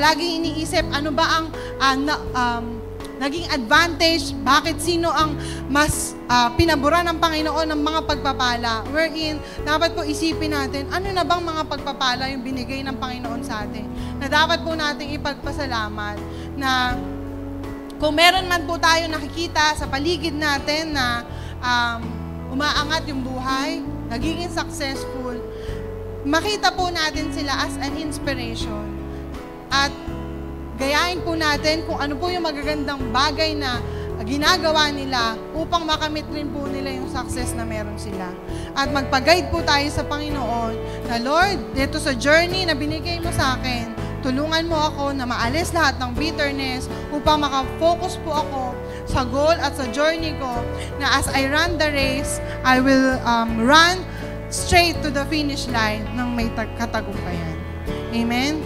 palaging iniisip, ano ba ang naging advantage, bakit sino ang mas pinabura ng Panginoon ng mga pagpapala. Wherein, dapat po isipin natin, ano na bang mga pagpapala yung binigay ng Panginoon sa atin, na dapat po natin ipagpasalamat, na kung meron man po tayo nakikita sa paligid natin na umaangat yung buhay, nagiging successful, makita po natin sila as an inspiration. At gayahin po natin kung ano po yung magagandang bagay na ginagawa nila upang makamit rin po nila yung success na meron sila. At magpag-guide po tayo sa Panginoon na, Lord, dito sa journey na binigay mo sa akin, tulungan mo ako na maalis lahat ng bitterness upang makafocus po ako sa goal at sa journey ko, na as I run the race, I will run straight to the finish line ng may katagumpayan. Amen?